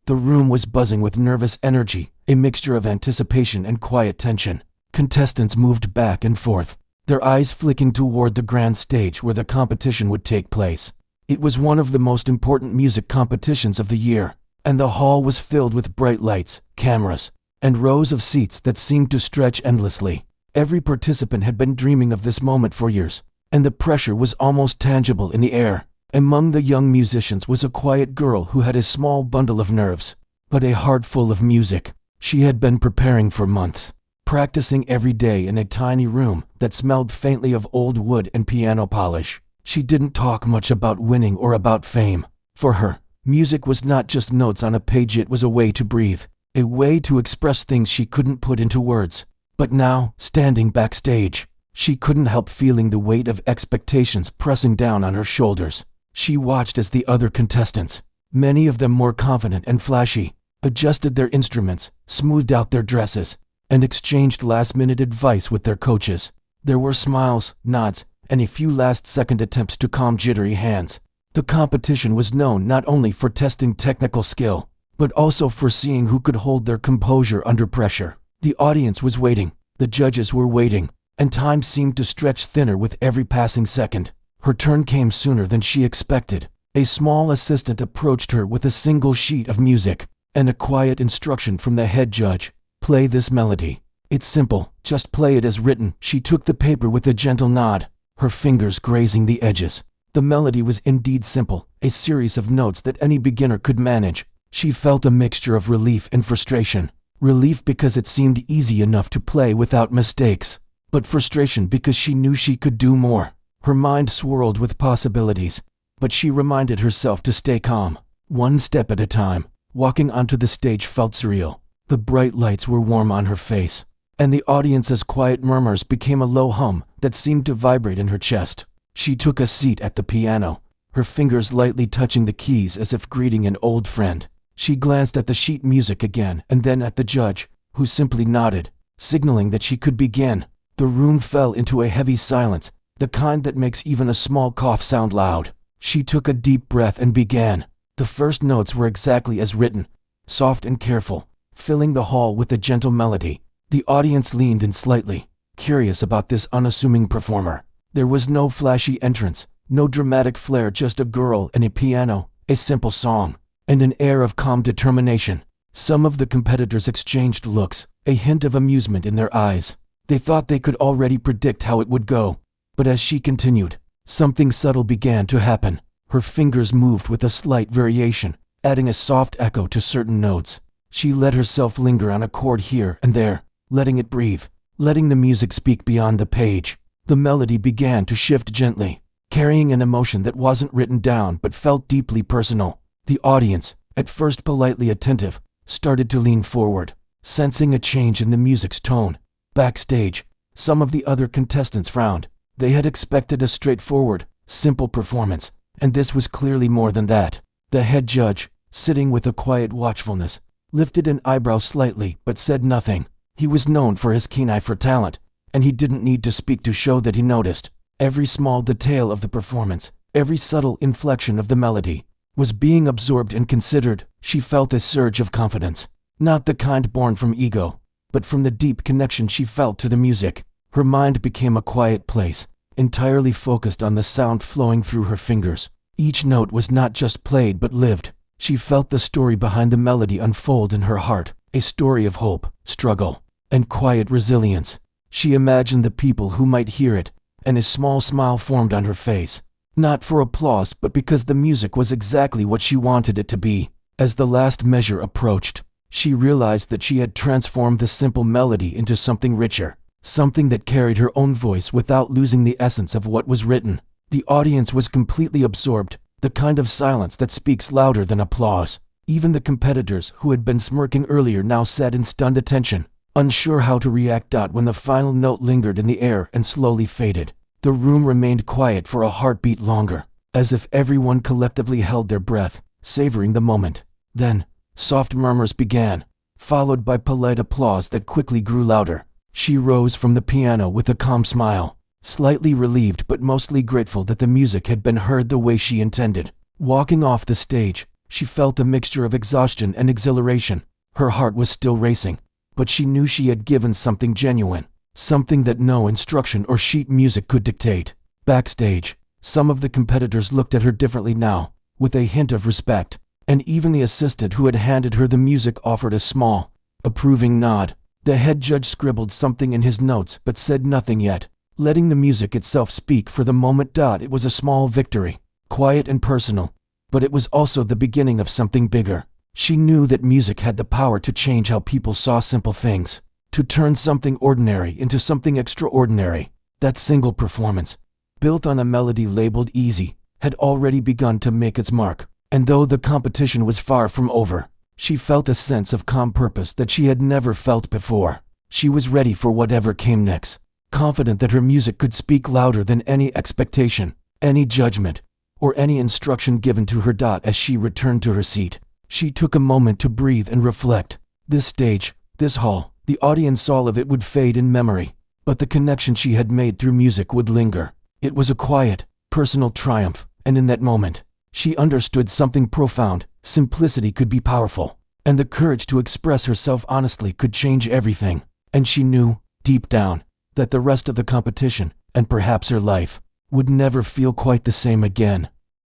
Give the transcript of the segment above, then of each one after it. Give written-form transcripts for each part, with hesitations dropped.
The room was buzzing with nervous energy, a mixture of anticipation and quiet tension. Contestants moved back and forth, their eyes flicking toward the grand stage where the competition would take place. It was one of the most important music competitions of the year, and the hall was filled with bright lights, cameras, and rows of seats that seemed to stretch endlessly. Every participant had been dreaming of this moment for years, and the pressure was almost tangible in the air. Among the young musicians was a quiet girl who had a small bundle of nerves, but a heart full of music. She had been preparing for months, practicing every day in a tiny room that smelled faintly of old wood and piano polish. She didn't talk much about winning or about fame. For her, music was not just notes on a page, it was a way to breathe, a way to express things she couldn't put into words. But now, standing backstage, she couldn't help feeling the weight of expectations pressing down on her shoulders. She watched as the other contestants, many of them more confident and flashy, adjusted their instruments, smoothed out their dresses, and exchanged last-minute advice with their coaches. There were smiles, nods, and a few last-second attempts to calm jittery hands. The competition was known not only for testing technical skill, but also for seeing who could hold their composure under pressure. The audience was waiting, the judges were waiting, and time seemed to stretch thinner with every passing second. Her turn came sooner than she expected. A small assistant approached her with a single sheet of music and a quiet instruction from the head judge. "Play this melody. It's simple, just play it as written." She took the paper with a gentle nod, her fingers grazing the edges. The melody was indeed simple, a series of notes that any beginner could manage. She felt a mixture of relief and frustration. Relief because it seemed easy enough to play without mistakes, but frustration because she knew she could do more. Her mind swirled with possibilities, but she reminded herself to stay calm, one step at a time. Walking onto the stage felt surreal. The bright lights were warm on her face, and the audience's quiet murmurs became a low hum that seemed to vibrate in her chest. She took a seat at the piano, her fingers lightly touching the keys as if greeting an old friend. She glanced at the sheet music again and then at the judge, who simply nodded, signaling that she could begin. The room fell into a heavy silence, the kind that makes even a small cough sound loud. She took a deep breath and began. The first notes were exactly as written, soft and careful, filling the hall with a gentle melody. The audience leaned in slightly, curious about this unassuming performer. There was no flashy entrance, no dramatic flair, just a girl and a piano, a simple song, and an air of calm determination. Some of the competitors exchanged looks, a hint of amusement in their eyes. They thought they could already predict how it would go. But as she continued, something subtle began to happen. Her fingers moved with a slight variation, adding a soft echo to certain notes. She let herself linger on a chord here and there, letting it breathe, letting the music speak beyond the page. The melody began to shift gently, carrying an emotion that wasn't written down but felt deeply personal. The audience, at first politely attentive, started to lean forward, sensing a change in the music's tone. Backstage, some of the other contestants frowned. They had expected a straightforward, simple performance, and this was clearly more than that. The head judge, sitting with a quiet watchfulness, lifted an eyebrow slightly but said nothing. He was known for his keen eye for talent, and he didn't need to speak to show that he noticed. Every small detail of the performance, every subtle inflection of the melody, was being absorbed and considered. She felt a surge of confidence, not the kind born from ego, but from the deep connection she felt to the music. Her mind became a quiet place, entirely focused on the sound flowing through her fingers. Each note was not just played but lived. She felt the story behind the melody unfold in her heart, a story of hope, struggle, and quiet resilience. She imagined the people who might hear it, and a small smile formed on her face, not for applause but because the music was exactly what she wanted it to be. As the last measure approached, she realized that she had transformed the simple melody into something richer, something that carried her own voice without losing the essence of what was written. The audience was completely absorbed, the kind of silence that speaks louder than applause. Even the competitors who had been smirking earlier now sat in stunned attention, unsure how to react. When the final note lingered in the air and slowly faded, the room remained quiet for a heartbeat longer, as if everyone collectively held their breath, savoring the moment. Then, soft murmurs began, followed by polite applause that quickly grew louder. She rose from the piano with a calm smile, slightly relieved but mostly grateful that the music had been heard the way she intended. Walking off the stage, She felt a mixture of exhaustion and exhilaration. Her heart was still racing, but she knew she had given something genuine, something that no instruction or sheet music could dictate. Backstage, some of the competitors looked at her differently now, with a hint of respect, and even the assistant who had handed her the music offered a small, approving nod. The head judge scribbled something in his notes but said nothing yet, letting the music itself speak for the moment. It was a small victory, quiet and personal, but it was also the beginning of something bigger. She knew that music had the power to change how people saw simple things, to turn something ordinary into something extraordinary. That single performance, built on a melody labeled easy, had already begun to make its mark, and though the competition was far from over, she felt a sense of calm purpose that she had never felt before. She was ready for whatever came next, confident that her music could speak louder than any expectation, any judgment, or any instruction given to her. As she returned to her seat, she took a moment to breathe and reflect. This stage, this hall, the audience, all of it would fade in memory, but the connection she had made through music would linger. It was a quiet, personal triumph, and in that moment, she understood something profound. Simplicity could be powerful, and the courage to express herself honestly could change everything. And she knew, deep down, that the rest of the competition, and perhaps her life, would never feel quite the same again.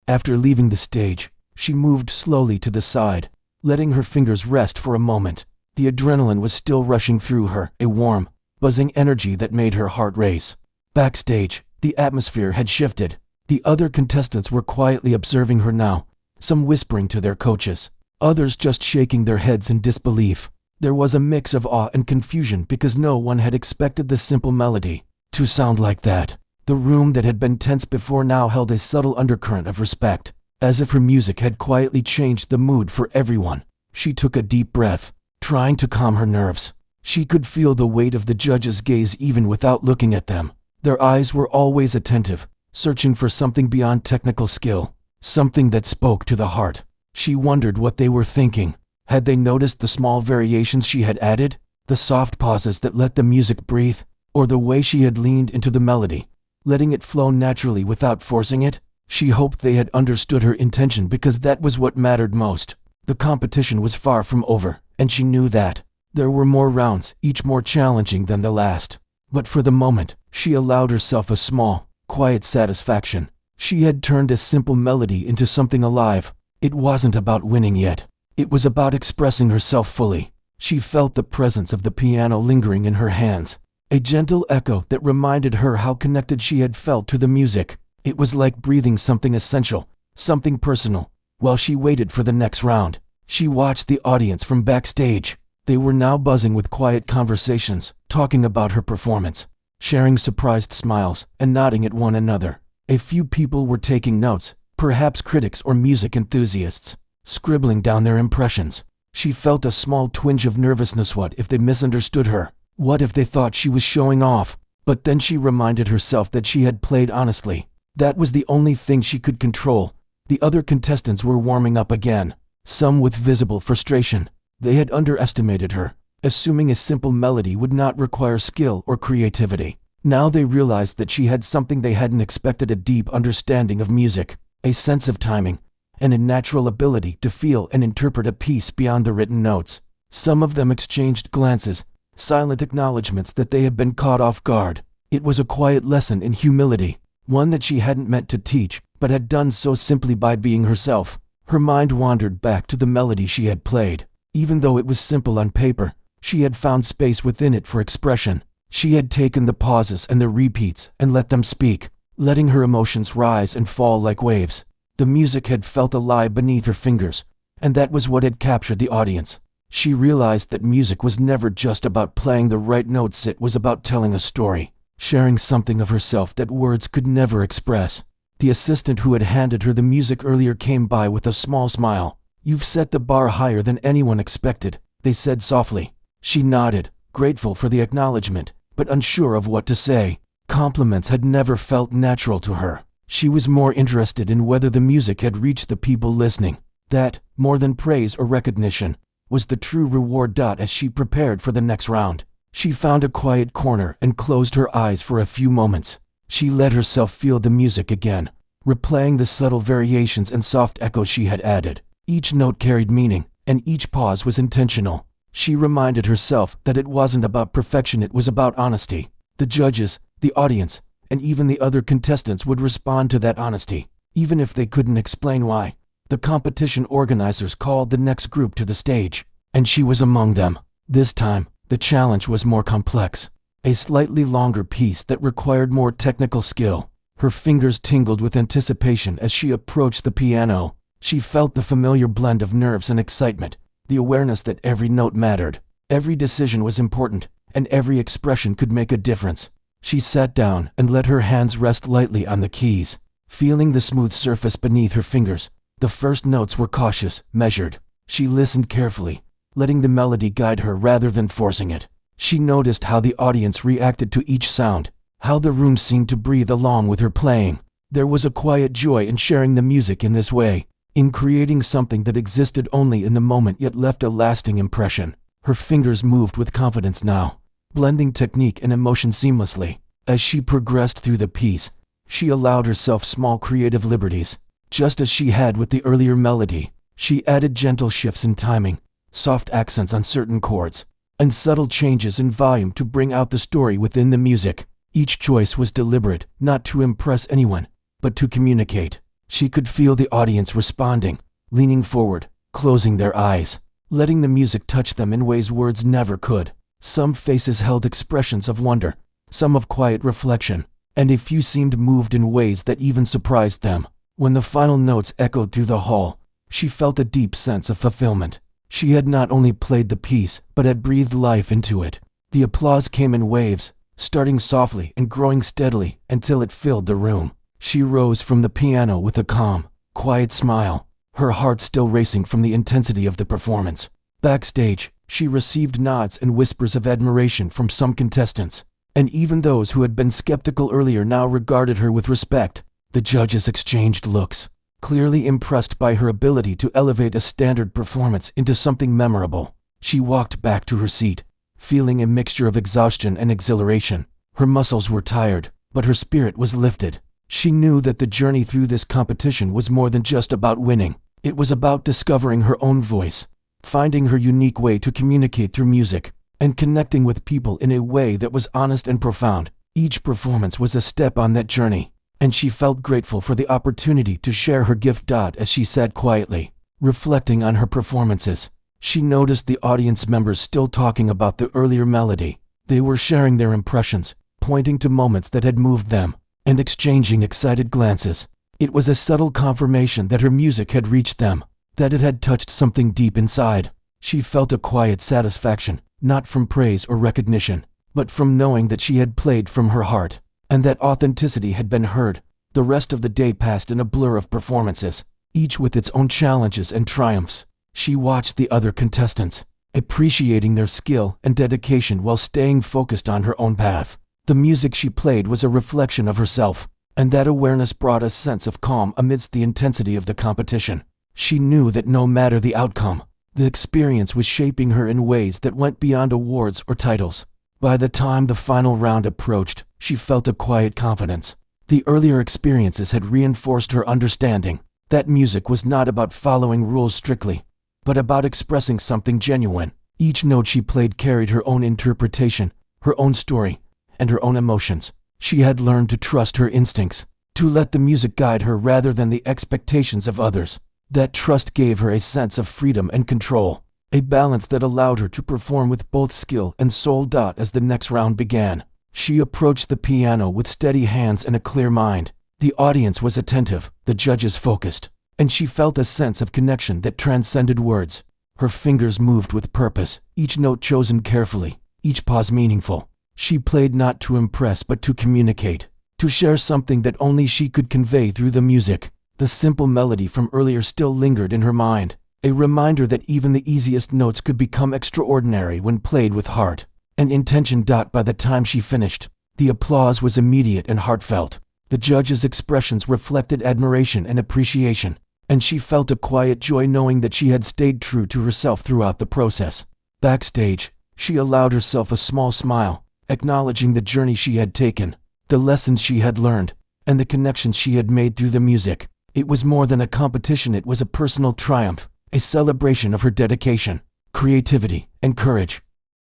After leaving the stage, she moved slowly to the side, letting her fingers rest for a moment. The adrenaline was still rushing through her, a warm, buzzing energy that made her heart race. Backstage, the atmosphere had shifted. The other contestants were quietly observing her now, some whispering to their coaches, others just shaking their heads in disbelief. There was a mix of awe and confusion because no one had expected the simple melody to sound like that. The room that had been tense before now held a subtle undercurrent of respect, as if her music had quietly changed the mood for everyone. She took a deep breath, trying to calm her nerves. She could feel the weight of the judges' gaze even without looking at them. Their eyes were always attentive, searching for something beyond technical skill, something that spoke to the heart. She wondered what they were thinking. Had they noticed the small variations she had added, the soft pauses that let the music breathe, or the way she had leaned into the melody, letting it flow naturally without forcing it? She hoped they had understood her intention because that was what mattered most. The competition was far from over, and she knew that. There were more rounds, each more challenging than the last. But for the moment, she allowed herself a small, quiet satisfaction. She had turned a simple melody into something alive. It wasn't about winning yet. It was about expressing herself fully. She felt the presence of the piano lingering in her hands, a gentle echo that reminded her how connected she had felt to the music. It was like breathing something essential, something personal. While she waited for the next round, she watched the audience from backstage. They were now buzzing with quiet conversations, talking about her performance, sharing surprised smiles, and nodding at one another. A few people were taking notes, perhaps critics or music enthusiasts, scribbling down their impressions. She felt a small twinge of nervousness. What if they misunderstood her? What if they thought she was showing off? But then she reminded herself that she had played honestly. That was the only thing she could control. The other contestants were warming up again, some with visible frustration. They had underestimated her, assuming a simple melody would not require skill or creativity. Now they realized that she had something they hadn't expected: a deep understanding of music, a sense of timing, and a natural ability to feel and interpret a piece beyond the written notes. Some of them exchanged glances, silent acknowledgments that they had been caught off guard. It was a quiet lesson in humility, one that she hadn't meant to teach, but had done so simply by being herself. Her mind wandered back to the melody she had played. Even though it was simple on paper, she had found space within it for expression. She had taken the pauses and the repeats and let them speak, letting her emotions rise and fall like waves. The music had felt alive beneath her fingers, and that was what had captured the audience. She realized that music was never just about playing the right notes. It was about telling a story, sharing something of herself that words could never express. The assistant who had handed her the music earlier came by with a small smile. "You've set the bar higher than anyone expected," they said softly. She nodded, grateful for the acknowledgement, but unsure of what to say. Compliments had never felt natural to her. She was more interested in whether the music had reached the people listening. That, more than praise or recognition, was the true reward. As she prepared for the next round, she found a quiet corner and closed her eyes for a few moments. She let herself feel the music again, replaying the subtle variations and soft echoes she had added. Each note carried meaning, and each pause was intentional. She reminded herself that it wasn't about perfection, it was about honesty. The judges, the audience, and even the other contestants would respond to that honesty, even if they couldn't explain why. The competition organizers called the next group to the stage, and she was among them. This time, the challenge was more complex. A slightly longer piece that required more technical skill. Her fingers tingled with anticipation as she approached the piano. She felt the familiar blend of nerves and excitement, the awareness that every note mattered, every decision was important, and every expression could make a difference. She sat down and let her hands rest lightly on the keys, feeling the smooth surface beneath her fingers. The first notes were cautious, measured. She listened carefully, letting the melody guide her rather than forcing it. She noticed how the audience reacted to each sound, how the room seemed to breathe along with her playing. There was a quiet joy in sharing the music in this way, in creating something that existed only in the moment yet left a lasting impression. Her fingers moved with confidence now, blending technique and emotion seamlessly. As she progressed through the piece, she allowed herself small creative liberties. Just as she had with the earlier melody, she added gentle shifts in timing, soft accents on certain chords, and subtle changes in volume to bring out the story within the music. Each choice was deliberate, not to impress anyone, but to communicate. She could feel the audience responding, leaning forward, closing their eyes, letting the music touch them in ways words never could. Some faces held expressions of wonder, some of quiet reflection, and a few seemed moved in ways that even surprised them. When the final notes echoed through the hall, she felt a deep sense of fulfillment. She had not only played the piece, but had breathed life into it. The applause came in waves, starting softly and growing steadily until it filled the room. She rose from the piano with a calm, quiet smile, her heart still racing from the intensity of the performance. Backstage, she received nods and whispers of admiration from some contestants, and even those who had been skeptical earlier now regarded her with respect. The judges exchanged looks, clearly impressed by her ability to elevate a standard performance into something memorable. She walked back to her seat, feeling a mixture of exhaustion and exhilaration. Her muscles were tired, but her spirit was lifted. She knew that the journey through this competition was more than just about winning. It was about discovering her own voice, finding her unique way to communicate through music, and connecting with people in a way that was honest and profound. Each performance was a step on that journey, and she felt grateful for the opportunity to share her gift. As she sat quietly, reflecting on her performances, she noticed the audience members still talking about the earlier melody. They were sharing their impressions, pointing to moments that had moved them, and exchanging excited glances. It was a subtle confirmation that her music had reached them, that it had touched something deep inside. She felt a quiet satisfaction, not from praise or recognition, but from knowing that she had played from her heart, and that authenticity had been heard. The rest of the day passed in a blur of performances, each with its own challenges and triumphs. She watched the other contestants, appreciating their skill and dedication while staying focused on her own path. The music she played was a reflection of herself, and that awareness brought a sense of calm amidst the intensity of the competition. She knew that no matter the outcome, the experience was shaping her in ways that went beyond awards or titles. By the time the final round approached, she felt a quiet confidence. The earlier experiences had reinforced her understanding that music was not about following rules strictly, but about expressing something genuine. Each note she played carried her own interpretation, her own story, and her own emotions. She had learned to trust her instincts, to let the music guide her rather than the expectations of others. That trust gave her a sense of freedom and control, a balance that allowed her to perform with both skill and soul. As the next round began, she approached the piano with steady hands and a clear mind. The audience was attentive, the judges focused, and she felt a sense of connection that transcended words. Her fingers moved with purpose, each note chosen carefully, each pause meaningful. She played not to impress but to communicate, to share something that only she could convey through the music. The simple melody from earlier still lingered in her mind, a reminder that even the easiest notes could become extraordinary when played with heart and intention. By the time she finished, the applause was immediate and heartfelt. The judges' expressions reflected admiration and appreciation, and she felt a quiet joy knowing that she had stayed true to herself throughout the process. Backstage, she allowed herself a small smile, acknowledging the journey she had taken, the lessons she had learned, and the connections she had made through the music. It was more than a competition, it was a personal triumph, a celebration of her dedication, creativity, and courage.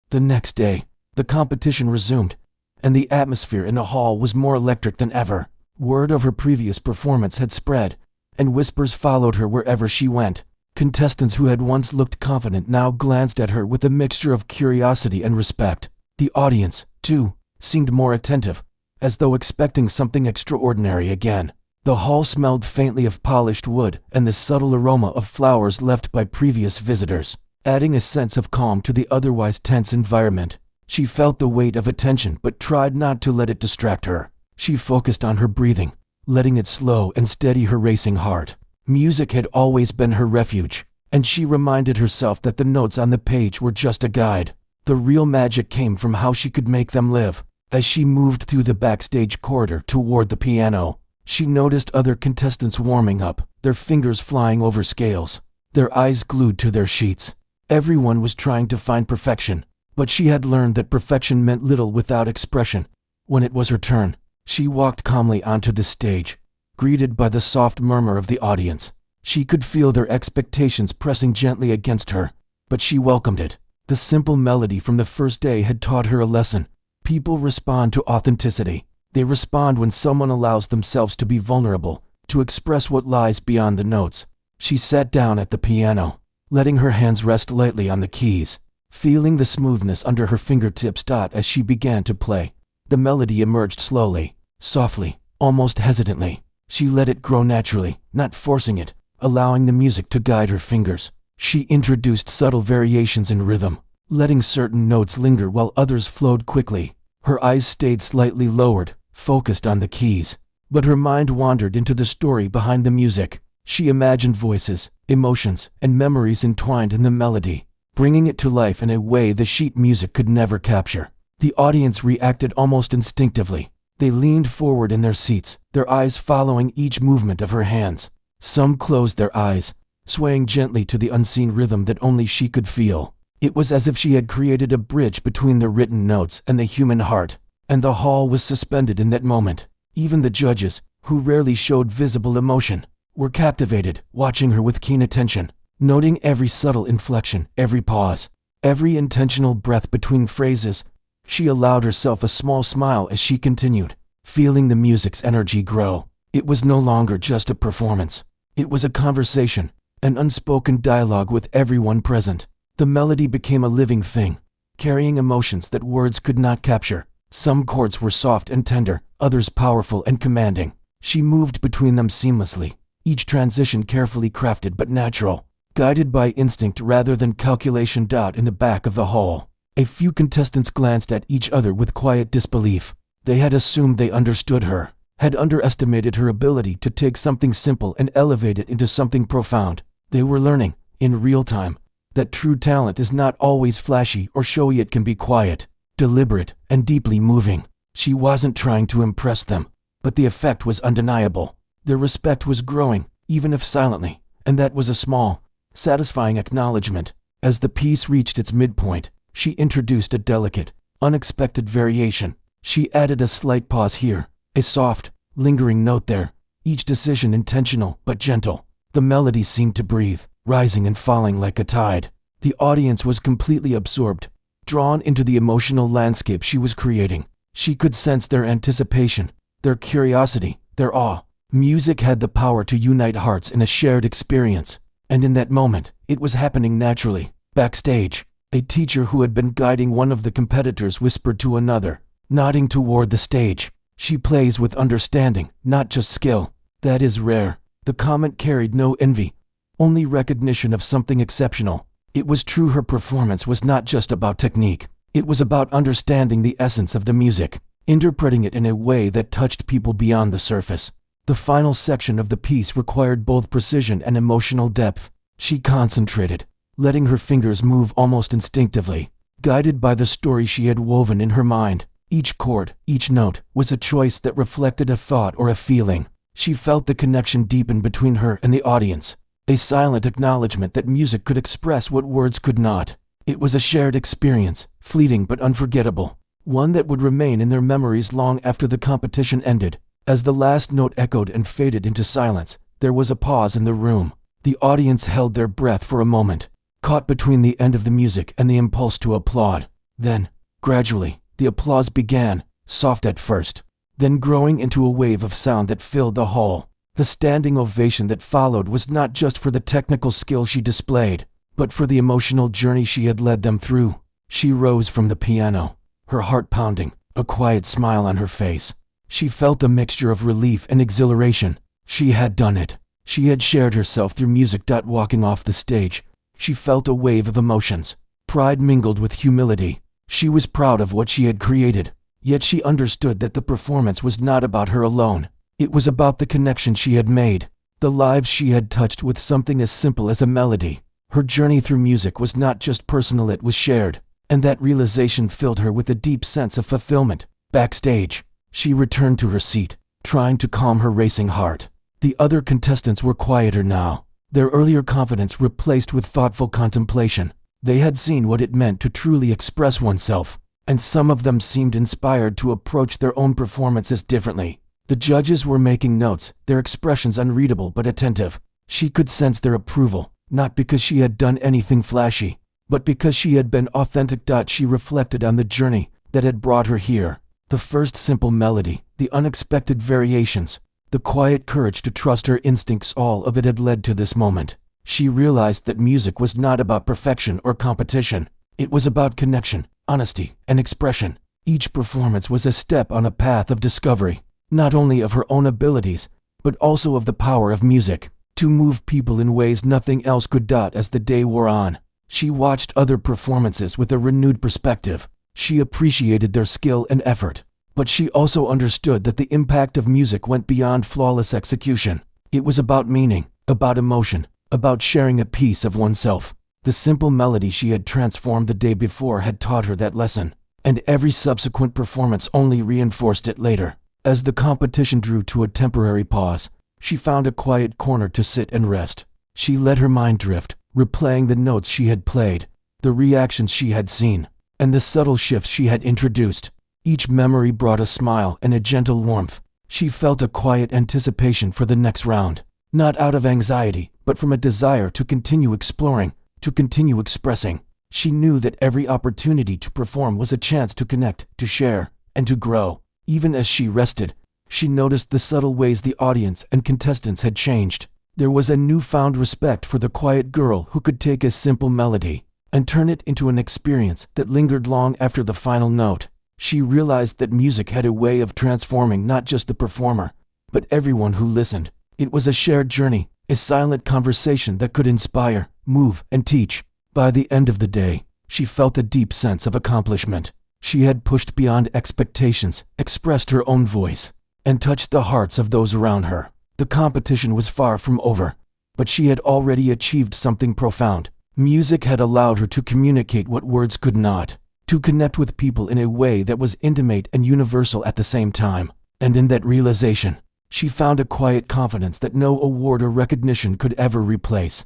The next day, the competition resumed, and the atmosphere in the hall was more electric than ever. Word of her previous performance had spread, and whispers followed her wherever she went. Contestants who had once looked confident now glanced at her with a mixture of curiosity and respect. The audience, too, seemed more attentive, as though expecting something extraordinary again. The hall smelled faintly of polished wood and the subtle aroma of flowers left by previous visitors, adding a sense of calm to the otherwise tense environment. She felt the weight of attention but tried not to let it distract her. She focused on her breathing, letting it slow and steady her racing heart. Music had always been her refuge, and she reminded herself that the notes on the page were just a guide. The real magic came from how she could make them live. As she moved through the backstage corridor toward the piano, she noticed other contestants warming up, their fingers flying over scales, their eyes glued to their sheets. Everyone was trying to find perfection, but she had learned that perfection meant little without expression. When it was her turn, she walked calmly onto the stage, greeted by the soft murmur of the audience. She could feel their expectations pressing gently against her, but she welcomed it. The simple melody from the first day had taught her a lesson. People respond to authenticity. They respond when someone allows themselves to be vulnerable, to express what lies beyond the notes. She sat down at the piano, letting her hands rest lightly on the keys, feeling the smoothness under her fingertips as she began to play. The melody emerged slowly, softly, almost hesitantly. She let it grow naturally, not forcing it, allowing the music to guide her fingers. She introduced subtle variations in rhythm, letting certain notes linger while others flowed quickly. Her eyes stayed slightly lowered, focused on the keys, but her mind wandered into the story behind the music. She imagined voices, emotions, and memories entwined in the melody, bringing it to life in a way the sheet music could never capture. The audience reacted almost instinctively. They leaned forward in their seats, their eyes following each movement of her hands. Some closed their eyes, swaying gently to the unseen rhythm that only she could feel. It was as if she had created a bridge between the written notes and the human heart, and the hall was suspended in that moment. Even the judges, who rarely showed visible emotion, were captivated, watching her with keen attention, noting every subtle inflection, every pause, every intentional breath between phrases. She allowed herself a small smile as she continued, feeling the music's energy grow. It was no longer just a performance. It was a conversation, an unspoken dialogue with everyone present. The melody became a living thing, carrying emotions that words could not capture. Some chords were soft and tender, others powerful and commanding. She moved between them seamlessly, each transition carefully crafted but natural, guided by instinct rather than calculation. In the back of the hall, a few contestants glanced at each other with quiet disbelief. They had assumed they understood her, had underestimated her ability to take something simple and elevate it into something profound. They were learning, in real time, that true talent is not always flashy or showy. It can be quiet, deliberate, and deeply moving. She wasn't trying to impress them, but the effect was undeniable. Their respect was growing, even if silently, and that was a small, satisfying acknowledgement. As the piece reached its midpoint, she introduced a delicate, unexpected variation. She added a slight pause here, a soft, lingering note there, each decision intentional but gentle. The melody seemed to breathe, rising and falling like a tide. The audience was completely absorbed, drawn into the emotional landscape she was creating. She could sense their anticipation, their curiosity, their awe. Music had the power to unite hearts in a shared experience, and in that moment, it was happening naturally. Backstage, a teacher who had been guiding one of the competitors whispered to another, nodding toward the stage, "She plays with understanding, not just skill." That is rare. The comment carried no envy, only recognition of something exceptional. It was true her performance was not just about technique. It was about understanding the essence of the music, interpreting it in a way that touched people beyond the surface. The final section of the piece required both precision and emotional depth. She concentrated, letting her fingers move almost instinctively, guided by the story she had woven in her mind. Each chord, each note, was a choice that reflected a thought or a feeling. She felt the connection deepen between her and the audience, a silent acknowledgement that music could express what words could not. It was a shared experience, fleeting but unforgettable, one that would remain in their memories long after the competition ended. As the last note echoed and faded into silence, there was a pause in the room. The audience held their breath for a moment, caught between the end of the music and the impulse to applaud. Then, gradually, the applause began, soft at first, then growing into a wave of sound that filled the hall. The standing ovation that followed was not just for the technical skill she displayed, but for the emotional journey she had led them through. She rose from the piano, her heart pounding, a quiet smile on her face. She felt a mixture of relief and exhilaration. She had done it. She had shared herself through music. Walking off the stage, she felt a wave of emotions, pride mingled with humility. She was proud of what she had created, yet she understood that the performance was not about her alone. It was about the connection she had made, the lives she had touched with something as simple as a melody. Her journey through music was not just personal, it was shared, and that realization filled her with a deep sense of fulfillment. Backstage, she returned to her seat, trying to calm her racing heart. The other contestants were quieter now, their earlier confidence replaced with thoughtful contemplation. They had seen what it meant to truly express oneself, and some of them seemed inspired to approach their own performances differently. The judges were making notes, their expressions unreadable but attentive. She could sense their approval, not because she had done anything flashy, but because she had been authentic. She reflected on the journey that had brought her here. The first simple melody, the unexpected variations, the quiet courage to trust her instincts, all of it had led to this moment. She realized that music was not about perfection or competition. It was about connection, honesty, and expression. Each performance was a step on a path of discovery, not only of her own abilities, but also of the power of music, to move people in ways nothing else could. As the day wore on, she watched other performances with a renewed perspective. She appreciated their skill and effort, but she also understood that the impact of music went beyond flawless execution. It was about meaning, about emotion, about sharing a piece of oneself. The simple melody she had transformed the day before had taught her that lesson, and every subsequent performance only reinforced it later. As the competition drew to a temporary pause, she found a quiet corner to sit and rest. She let her mind drift, replaying the notes she had played, the reactions she had seen, and the subtle shifts she had introduced. Each memory brought a smile and a gentle warmth. She felt a quiet anticipation for the next round, not out of anxiety, but from a desire to continue exploring, to continue expressing. She knew that every opportunity to perform was a chance to connect, to share, and to grow. Even as she rested, she noticed the subtle ways the audience and contestants had changed. There was a newfound respect for the quiet girl who could take a simple melody and turn it into an experience that lingered long after the final note. She realized that music had a way of transforming not just the performer, but everyone who listened. It was a shared journey, a silent conversation that could inspire, move, and teach. By the end of the day, she felt a deep sense of accomplishment. She had pushed beyond expectations, expressed her own voice, and touched the hearts of those around her. The competition was far from over, but she had already achieved something profound. Music had allowed her to communicate what words could not, to connect with people in a way that was intimate and universal at the same time. And in that realization, she found a quiet confidence that no award or recognition could ever replace.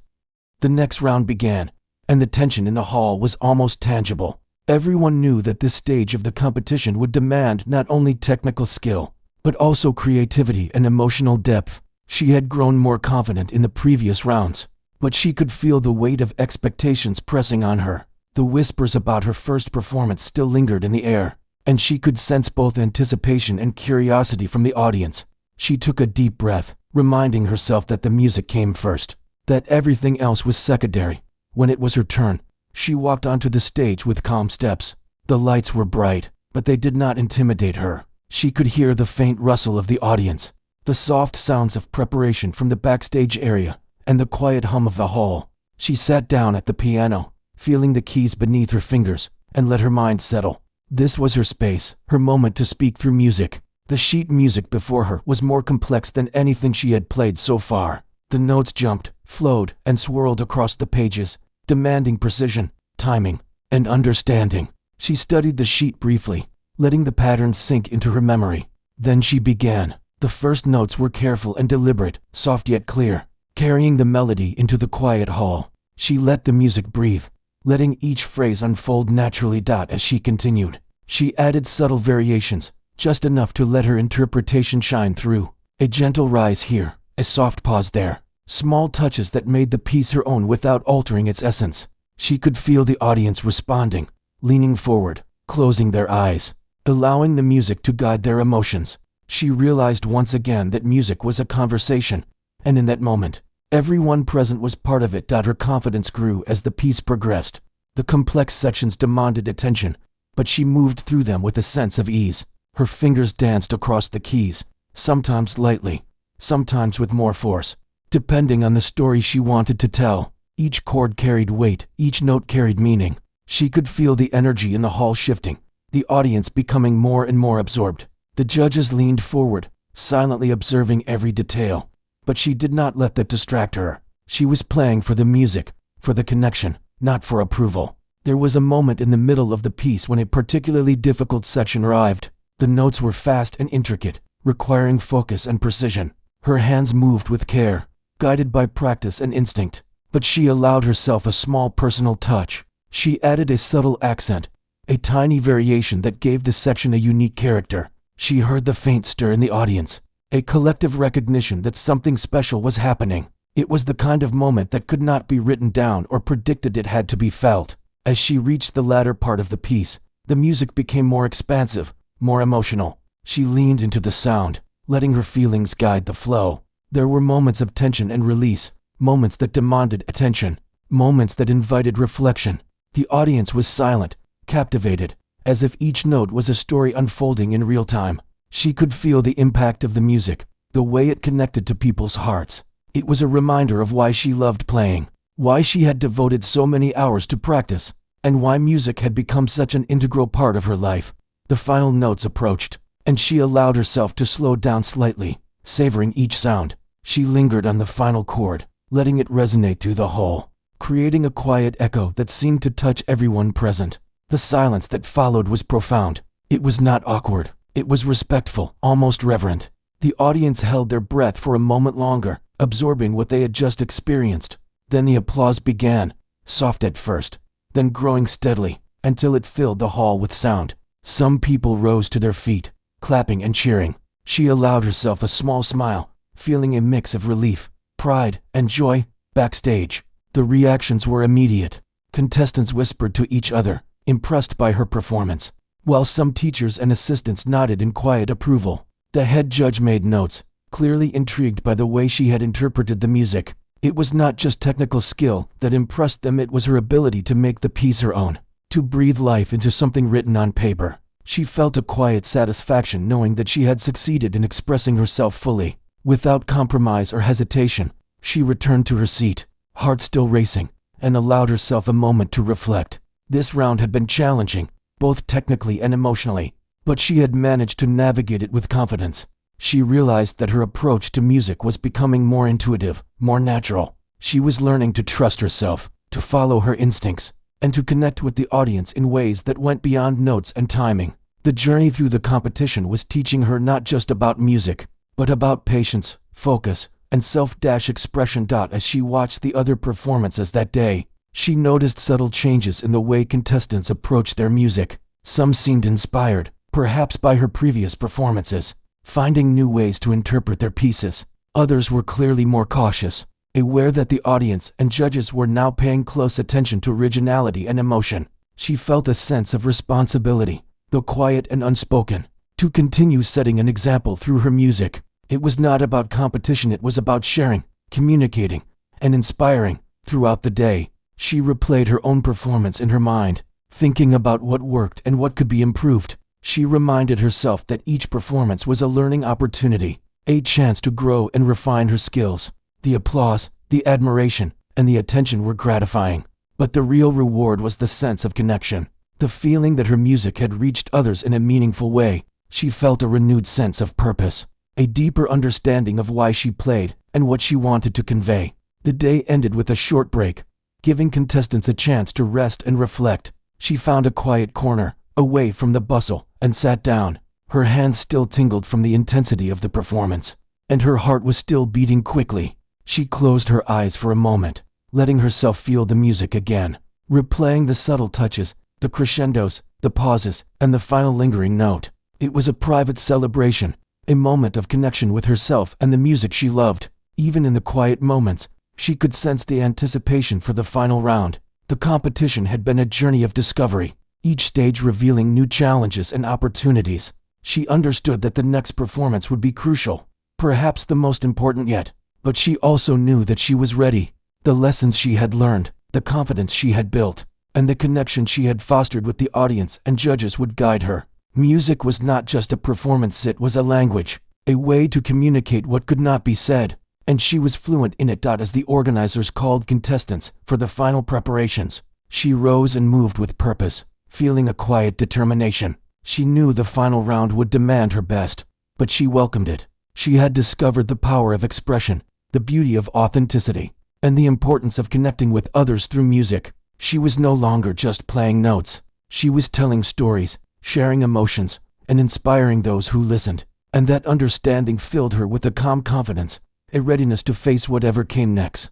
The next round began, and the tension in the hall was almost tangible. Everyone knew that this stage of the competition would demand not only technical skill, but also creativity and emotional depth. She had grown more confident in the previous rounds, but she could feel the weight of expectations pressing on her. The whispers about her first performance still lingered in the air, and she could sense both anticipation and curiosity from the audience. She took a deep breath, reminding herself that the music came first, that everything else was secondary. When it was her turn, she walked onto the stage with calm steps. The lights were bright, but they did not intimidate her. She could hear the faint rustle of the audience, the soft sounds of preparation from the backstage area, and the quiet hum of the hall. She sat down at the piano, feeling the keys beneath her fingers, and let her mind settle. This was her space, her moment to speak through music. The sheet music before her was more complex than anything she had played so far. The notes jumped, flowed, and swirled across the pages, demanding precision, timing, and understanding. She studied the sheet briefly, letting the patterns sink into her memory. Then she began. The first notes were careful and deliberate, soft yet clear, carrying the melody into the quiet hall. She let the music breathe, letting each phrase unfold naturally. As she continued, she added subtle variations, just enough to let her interpretation shine through. A gentle rise here, a soft pause there, small touches that made the piece her own without altering its essence. She could feel the audience responding, leaning forward, closing their eyes, allowing the music to guide their emotions. She realized once again that music was a conversation, and in that moment, everyone present was part of it. Her confidence grew as the piece progressed. The complex sections demanded attention, but she moved through them with a sense of ease. Her fingers danced across the keys, sometimes lightly, sometimes with more force, depending on the story she wanted to tell. Each chord carried weight, each note carried meaning. She could feel the energy in the hall shifting, the audience becoming more and more absorbed. The judges leaned forward, silently observing every detail. But she did not let that distract her. She was playing for the music, for the connection, not for approval. There was a moment in the middle of the piece when a particularly difficult section arrived. The notes were fast and intricate, requiring focus and precision. Her hands moved with care, guided by practice and instinct. But she allowed herself a small personal touch. She added a subtle accent, a tiny variation that gave the section a unique character. She heard the faint stir in the audience, a collective recognition that something special was happening. It was the kind of moment that could not be written down or predicted. It had to be felt. As she reached the latter part of the piece, the music became more expansive, more emotional. She leaned into the sound, letting her feelings guide the flow. There were moments of tension and release, moments that demanded attention, moments that invited reflection. The audience was silent, captivated, as if each note was a story unfolding in real time. She could feel the impact of the music, the way it connected to people's hearts. It was a reminder of why she loved playing, why she had devoted so many hours to practice, and why music had become such an integral part of her life. The final notes approached, and she allowed herself to slow down slightly, savoring each sound. She lingered on the final chord, letting it resonate through the whole, creating a quiet echo that seemed to touch everyone present. The silence that followed was profound. It was not awkward. It was respectful, almost reverent. The audience held their breath for a moment longer, absorbing what they had just experienced. Then the applause began, soft at first, then growing steadily, until it filled the hall with sound. Some people rose to their feet, clapping and cheering. She allowed herself a small smile, feeling a mix of relief, pride, and joy. Backstage, the reactions were immediate. Contestants whispered to each other, impressed by her performance, while some teachers and assistants nodded in quiet approval. The head judge made notes, clearly intrigued by the way she had interpreted the music. It was not just technical skill that impressed them, it was her ability to make the piece her own, to breathe life into something written on paper. She felt a quiet satisfaction knowing that she had succeeded in expressing herself fully. Without compromise or hesitation, she returned to her seat, heart still racing, and allowed herself a moment to reflect. This round had been challenging, both technically and emotionally, but she had managed to navigate it with confidence. She realized that her approach to music was becoming more intuitive, more natural. She was learning to trust herself, to follow her instincts, and to connect with the audience in ways that went beyond notes and timing. The journey through the competition was teaching her not just about music, but about patience, focus, and self-expression. As she watched the other performances that day, she noticed subtle changes in the way contestants approached their music. Some seemed inspired, perhaps by her previous performances, finding new ways to interpret their pieces. Others were clearly more cautious, aware that the audience and judges were now paying close attention to originality and emotion. She felt a sense of responsibility, though quiet and unspoken, to continue setting an example through her music. It was not about competition, it was about sharing, communicating, and inspiring. Throughout the day, she replayed her own performance in her mind, thinking about what worked and what could be improved. She reminded herself that each performance was a learning opportunity, a chance to grow and refine her skills. The applause, the admiration, and the attention were gratifying, but the real reward was the sense of connection, the feeling that her music had reached others in a meaningful way. She felt a renewed sense of purpose, a deeper understanding of why she played and what she wanted to convey. The day ended with a short break, giving contestants a chance to rest and reflect. She found a quiet corner, away from the bustle, and sat down. Her hands still tingled from the intensity of the performance, and her heart was still beating quickly. She closed her eyes for a moment, letting herself feel the music again, replaying the subtle touches, the crescendos, the pauses, and the final lingering note. It was a private celebration, a moment of connection with herself and the music she loved. Even in the quiet moments, she could sense the anticipation for the final round. The competition had been a journey of discovery, each stage revealing new challenges and opportunities. She understood that the next performance would be crucial, perhaps the most important yet, but she also knew that she was ready. The lessons she had learned, the confidence she had built, and the connection she had fostered with the audience and judges would guide her. Music was not just a performance, it was a language, a way to communicate what could not be said, and she was fluent in it. As the organizers called contestants for the final preparations, she rose and moved with purpose, feeling a quiet determination. She knew the final round would demand her best, but she welcomed it. She had discovered the power of expression, the beauty of authenticity, and the importance of connecting with others through music. She was no longer just playing notes. She was telling stories, sharing emotions, and inspiring those who listened. And that understanding filled her with a calm confidence, a readiness to face whatever came next.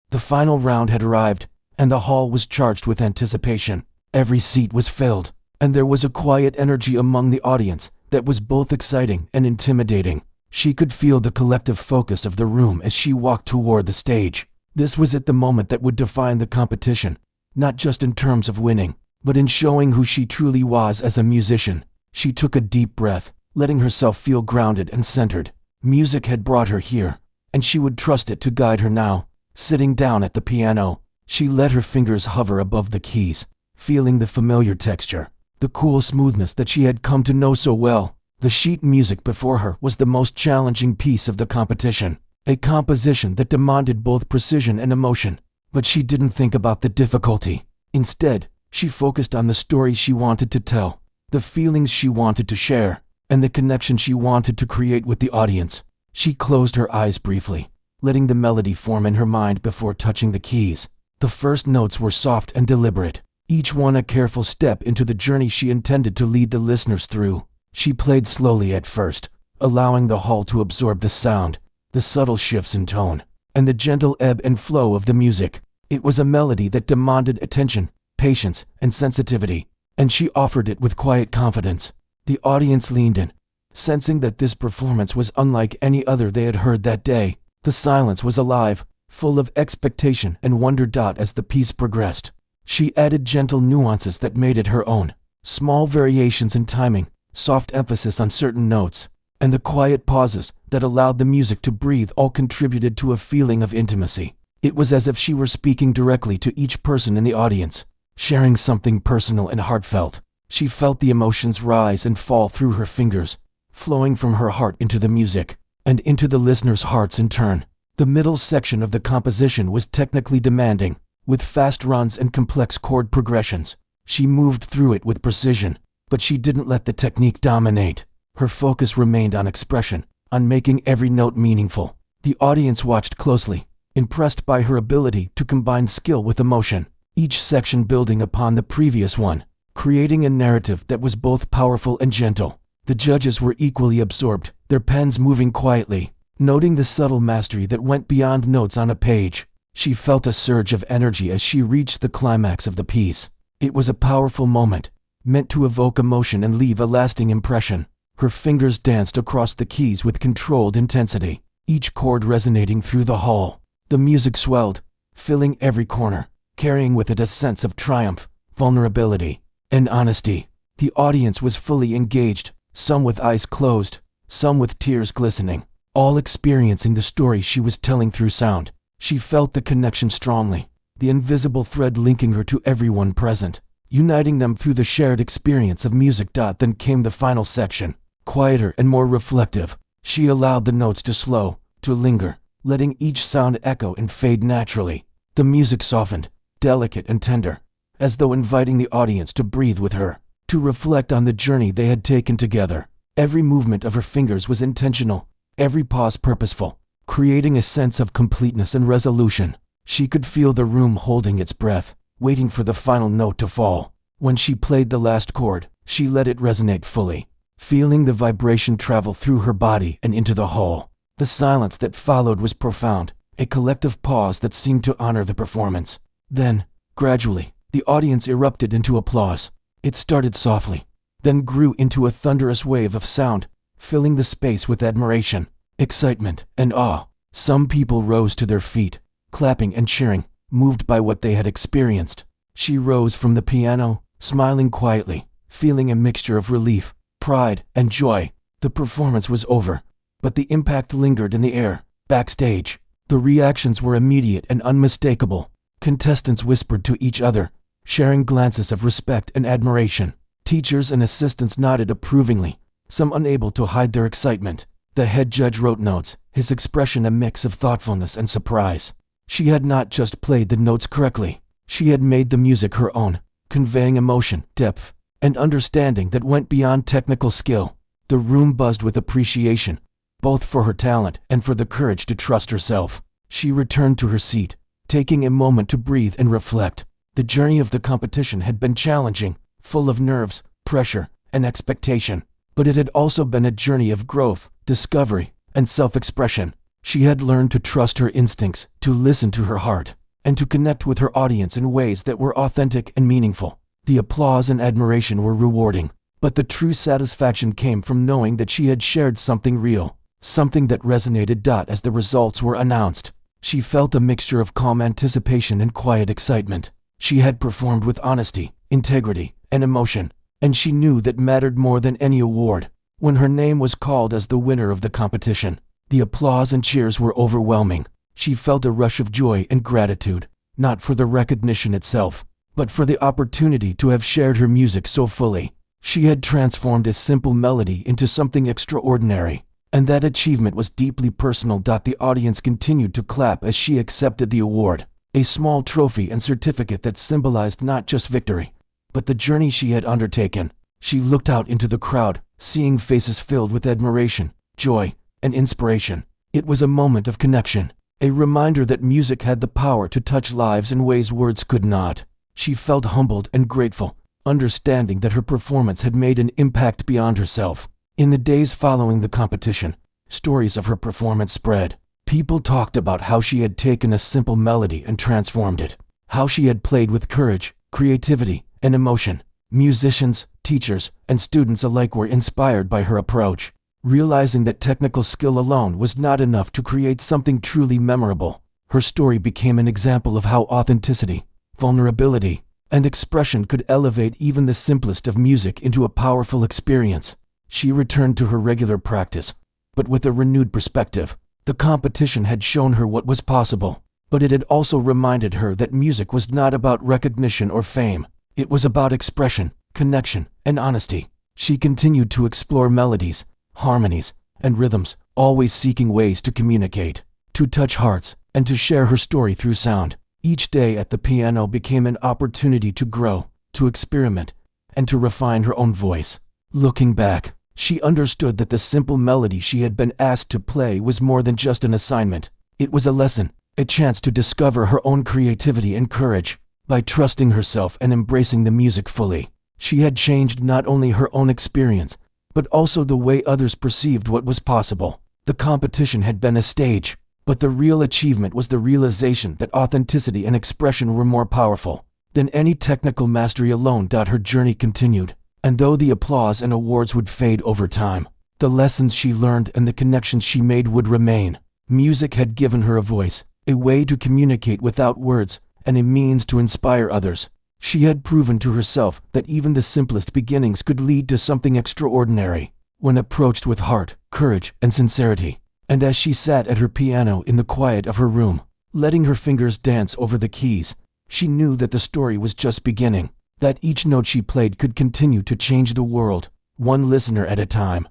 The final round had arrived, and the hall was charged with anticipation. Every seat was filled, and there was a quiet energy among the audience that was both exciting and intimidating. She could feel the collective focus of the room as she walked toward the stage. This was at the moment that would define the competition, not just in terms of winning, but in showing who she truly was as a musician. She took a deep breath, letting herself feel grounded and centered. Music had brought her here, and she would trust it to guide her now. Sitting down at the piano, she let her fingers hover above the keys, feeling the familiar texture, the cool smoothness that she had come to know so well. The sheet music before her was the most challenging piece of the competition, a composition that demanded both precision and emotion. But she didn't think about the difficulty. Instead, she focused on the story she wanted to tell, the feelings she wanted to share, and the connection she wanted to create with the audience. She closed her eyes briefly, letting the melody form in her mind before touching the keys. The first notes were soft and deliberate, each one a careful step into the journey she intended to lead the listeners through. She played slowly at first, allowing the hall to absorb the sound, the subtle shifts in tone, and the gentle ebb and flow of the music. It was a melody that demanded attention, patience, and sensitivity, and she offered it with quiet confidence. The audience leaned in, sensing that this performance was unlike any other they had heard that day. The silence was alive, full of expectation and wonder. As the piece progressed, she added gentle nuances that made it her own, small variations in timing, soft emphasis on certain notes, and the quiet pauses that allowed the music to breathe all contributed to a feeling of intimacy. It was as if she were speaking directly to each person in the audience, sharing something personal and heartfelt. She felt the emotions rise and fall through her fingers, flowing from her heart into the music, and into the listeners' hearts in turn. The middle section of the composition was technically demanding, with fast runs and complex chord progressions. She moved through it with precision, but she didn't let the technique dominate. Her focus remained on expression, on making every note meaningful. The audience watched closely, impressed by her ability to combine skill with emotion, each section building upon the previous one, creating a narrative that was both powerful and gentle. The judges were equally absorbed, their pens moving quietly, noting the subtle mastery that went beyond notes on a page. She felt a surge of energy as she reached the climax of the piece. It was a powerful moment, meant to evoke emotion and leave a lasting impression. Her fingers danced across the keys with controlled intensity, each chord resonating through the hall. The music swelled, filling every corner, carrying with it a sense of triumph, vulnerability, and honesty. The audience was fully engaged, some with eyes closed, some with tears glistening, all experiencing the story she was telling through sound. She felt the connection strongly, the invisible thread linking her to everyone present, uniting them through the shared experience of music. Then came the final section, quieter and more reflective. She allowed the notes to slow, to linger, letting each sound echo and fade naturally. The music softened, delicate and tender, as though inviting the audience to breathe with her, to reflect on the journey they had taken together. Every movement of her fingers was intentional, every pause purposeful, creating a sense of completeness and resolution. She could feel the room holding its breath, waiting for the final note to fall. When she played the last chord, she let it resonate fully, feeling the vibration travel through her body and into the hall. The silence that followed was profound, a collective pause that seemed to honor the performance. Then, gradually, the audience erupted into applause. It started softly, then grew into a thunderous wave of sound, filling the space with admiration, excitement, and awe. Some people rose to their feet, clapping and cheering, moved by what they had experienced. She rose from the piano, smiling quietly, feeling a mixture of relief, pride, and joy. The performance was over, but the impact lingered in the air. Backstage, the reactions were immediate and unmistakable. Contestants whispered to each other, sharing glances of respect and admiration. Teachers and assistants nodded approvingly, some unable to hide their excitement. The head judge wrote notes, his expression a mix of thoughtfulness and surprise. She had not just played the notes correctly, she had made the music her own, conveying emotion, depth, and understanding that went beyond technical skill. The room buzzed with appreciation, both for her talent and for the courage to trust herself. She returned to her seat, taking a moment to breathe and reflect. The journey of the competition had been challenging, full of nerves, pressure, and expectation, but it had also been a journey of growth, discovery, and self-expression. She had learned to trust her instincts, to listen to her heart, and to connect with her audience in ways that were authentic and meaningful. The applause and admiration were rewarding, but the true satisfaction came from knowing that she had shared something real, something that resonated. As the results were announced, she felt a mixture of calm anticipation and quiet excitement. She had performed with honesty, integrity, and emotion, and she knew that mattered more than any award. When her name was called as the winner of the competition, the applause and cheers were overwhelming. She felt a rush of joy and gratitude, not for the recognition itself, but for the opportunity to have shared her music so fully. She had transformed a simple melody into something extraordinary, and that achievement was deeply personal. The audience continued to clap as she accepted the award, a small trophy and certificate that symbolized not just victory, but the journey she had undertaken. She looked out into the crowd, seeing faces filled with admiration, joy, and inspiration. It was a moment of connection, a reminder that music had the power to touch lives in ways words could not. She felt humbled and grateful, understanding that her performance had made an impact beyond herself. In the days following the competition, stories of her performance spread. People talked about how she had taken a simple melody and transformed it, how she had played with courage, creativity, and emotion. Musicians, teachers, and students alike were inspired by her approach, realizing that technical skill alone was not enough to create something truly memorable. Her story became an example of how authenticity, vulnerability, and expression could elevate even the simplest of music into a powerful experience. She returned to her regular practice, but with a renewed perspective. The competition had shown her what was possible, but it had also reminded her that music was not about recognition or fame. It was about expression, connection, and honesty. She continued to explore melodies, harmonies, and rhythms, always seeking ways to communicate, to touch hearts, and to share her story through sound. Each day at the piano became an opportunity to grow, to experiment, and to refine her own voice. Looking back, she understood that the simple melody she had been asked to play was more than just an assignment. It was a lesson, a chance to discover her own creativity and courage. By trusting herself and embracing the music fully, she had changed not only her own experience, but also the way others perceived what was possible. The competition had been a stage, but the real achievement was the realization that authenticity and expression were more powerful than any technical mastery alone. Her journey continued, and though the applause and awards would fade over time, the lessons she learned and the connections she made would remain. Music had given her a voice, a way to communicate without words, and a means to inspire others. She had proven to herself that even the simplest beginnings could lead to something extraordinary when approached with heart, courage, and sincerity. And as she sat at her piano in the quiet of her room, letting her fingers dance over the keys, she knew that the story was just beginning, that each note she played could continue to change the world, one listener at a time.